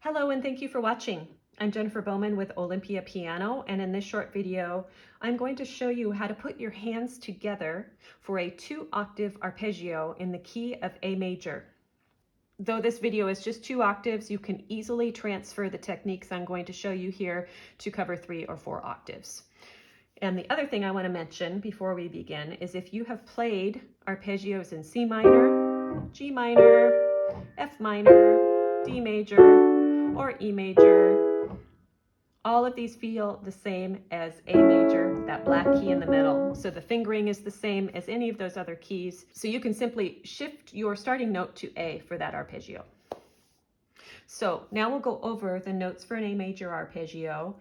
Hello and thank you for watching. I'm Jennifer Bowman with Olympia Piano, and in this short video I'm going to show you how to put your hands together for a 2-octave arpeggio in the key of A major. Though this video is just 2 octaves, you can easily transfer the techniques I'm going to show you here to cover 3 or 4 octaves. And the other thing I want to mention before we begin is if you have played arpeggios in C minor, G minor, F minor, D major, or E major, all of these feel the same as A major, that black key in the middle. So the fingering is the same as any of those other keys. So you can simply shift your starting note to A for that arpeggio. So now we'll go over the notes for an A major arpeggio.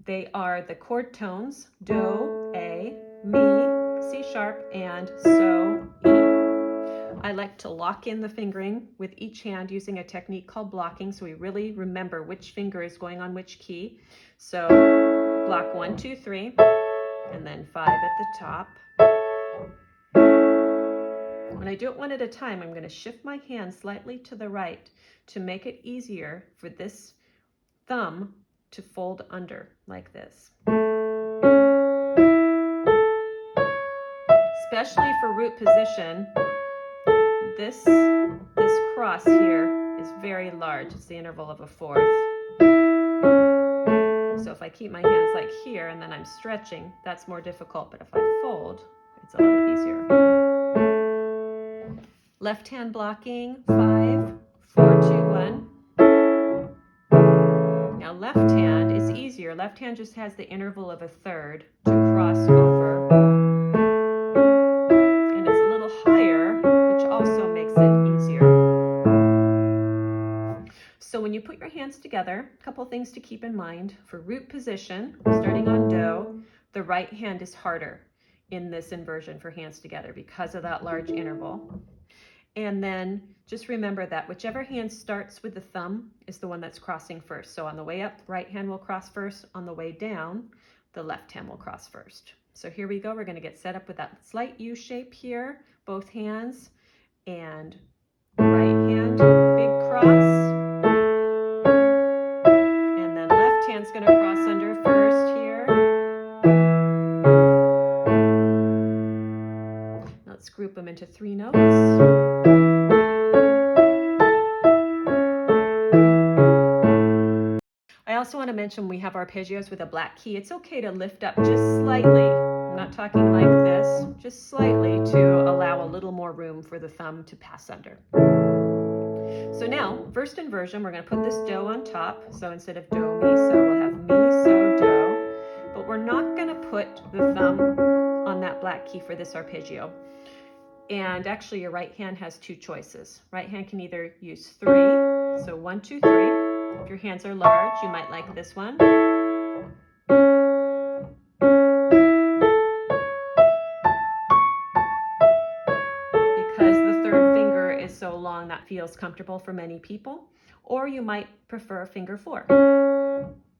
They are the chord tones, Do, A, Mi, C sharp, and So, E. I like to lock in the fingering with each hand using a technique called blocking, so we really remember which finger is going on which key. So block 1, 2, 3, and then 5 at the top. When I do it one at a time, I'm going to shift my hand slightly to the right to make it easier for this thumb to fold under like this. Especially for root position, this cross here is very large. It's the interval of a fourth. So if I keep my hands like here and then I'm stretching, that's more difficult. But if I fold, it's a little easier. Left hand blocking, 5, 4, 2, 1. Now left hand is easier. Left hand just has the interval of a third to cross over. And it's a little higher, which also makes it easier. So when you put your hands together, a couple things to keep in mind. For root position, starting on Do, the right hand is harder in this inversion for hands together because of that large interval. And then just remember that whichever hand starts with the thumb is the one that's crossing first. So on the way up, right hand will cross first. On the way down, the left hand will cross first. So here we go. We're going to get set up with that slight U shape here, both hands, and right hand, big cross. And then left hand's going to cross under first here. Let's group them into 3 notes. I also want to mention we have arpeggios with a black key. It's okay to lift up just slightly. I'm not talking like this, just slightly to allow a little more room for the thumb to pass under. So now, first inversion, we're going to put this Do on top. So instead of Do, Mi, So, we'll have Mi, So, Do. But we're not going to put the thumb on that black key for this arpeggio. And actually, your right hand has 2 choices. Right hand can either use 3, so 1, 2, 3. If your hands are large, you might like this one. Because the third finger is so long, that feels comfortable for many people. Or you might prefer finger 4.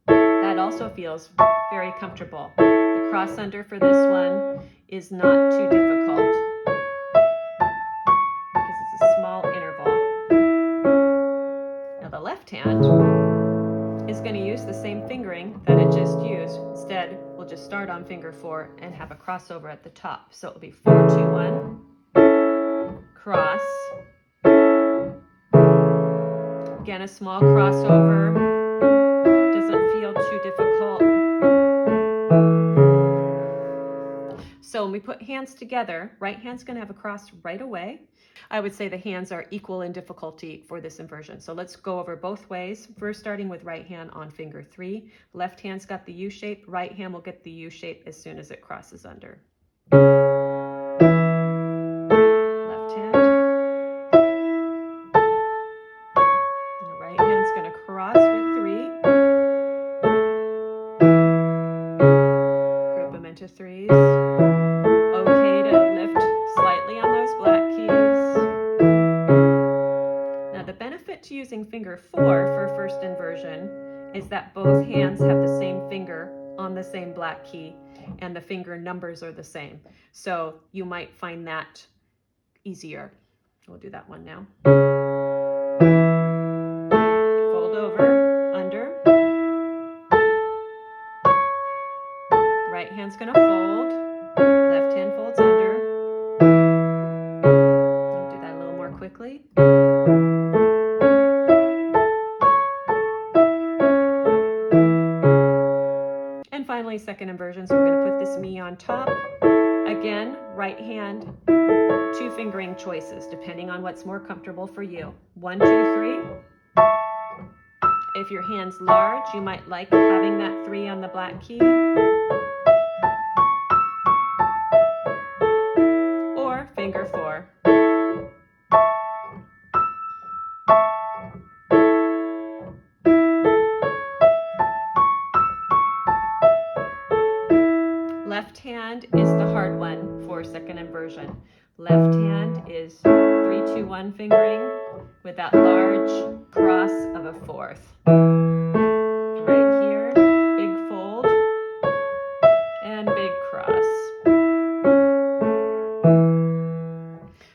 That also feels very comfortable. The cross under for this one is not too difficult because it's a small interval. Now the left hand is going to use the same fingering that it just used. Instead, we'll just start on finger 4 and have a crossover at the top. So it'll be 4, 2, 1, cross. Again, a small crossover. Doesn't feel too difficult. So when we put hands together, right hand's going to have a cross right away. I would say the hands are equal in difficulty for this inversion. So let's go over both ways. First, starting with right hand on finger 3. Left hand's got the U shape. Right hand will get the U shape as soon as it crosses under. Left hand. And the right hand's going to cross with 3. Group them into 3s. Okay to lift slightly on those black keys. Now the benefit to using finger 4 for first inversion is that both hands have the same finger on the same black key and the finger numbers are the same. So you might find that easier. We'll do that one now. Fold over. hand's going to fold. Left hand folds under. I'll do that a little more quickly. And finally, second inversion. So we're going to put this mi on top. Again, right hand, 2 fingering choices, depending on what's more comfortable for you. 1, 2, 3. If your hand's large, you might like having that 3 on the black key. Or finger 4. Left hand is the hard one for second inversion. Left hand is 3, 2, 1 fingering with that large cross of a 4th. Right here, big fold and big cross.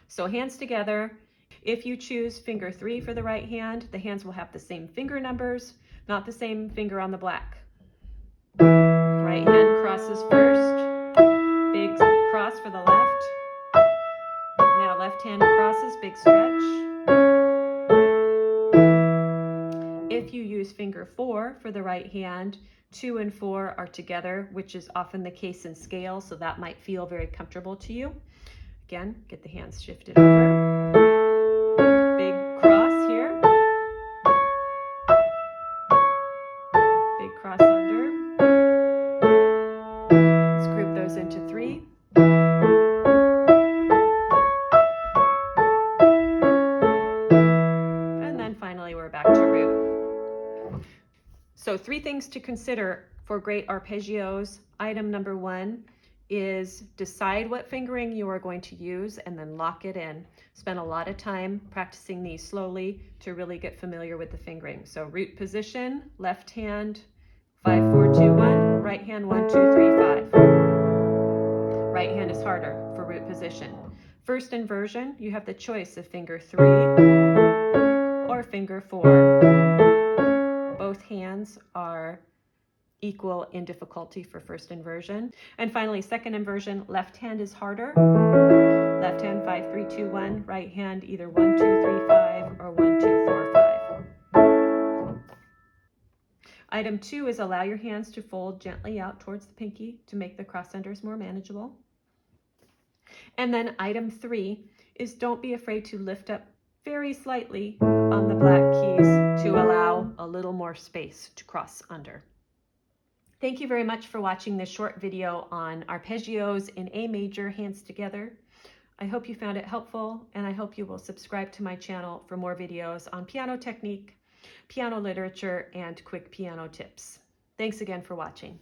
So hands together. If you choose finger 3 for the right hand, the hands will have the same finger numbers, not the same finger on the black. Right hand crosses first, big cross for the left. Now left hand crosses, big stretch. If you use finger 4 for the right hand, 2 and 4 are together, which is often the case in scale, so that might feel very comfortable to you. Again, get the hands shifted over. Big cross here. Big cross under. Let's group those into 3. And then finally we're back to root. So 3 things to consider for great arpeggios. Item number 1 is decide what fingering you are going to use and then lock it in. Spend a lot of time practicing these slowly to really get familiar with the fingering. So root position, left hand, 5, 4, 2, 1, right hand 1, 2, 3, 5. Right hand is harder for root position. First inversion, you have the choice of finger 3 or finger 4. Both hands are equal in difficulty for first inversion. And finally, second inversion, left hand is harder. Left hand 5, 3, 2, 1. Right hand either 1, 2, 3, 5 or 1, 2, 4, 5. Item 2 is allow your hands to fold gently out towards the pinky to make the cross unders more manageable. And then item 3 is don't be afraid to lift up very slightly on the black keys to allow a little more space to cross under. Thank you very much for watching this short video on arpeggios in A major, hands together. I hope you found it helpful, and I hope you will subscribe to my channel for more videos on piano technique, piano literature, and quick piano tips. Thanks again for watching.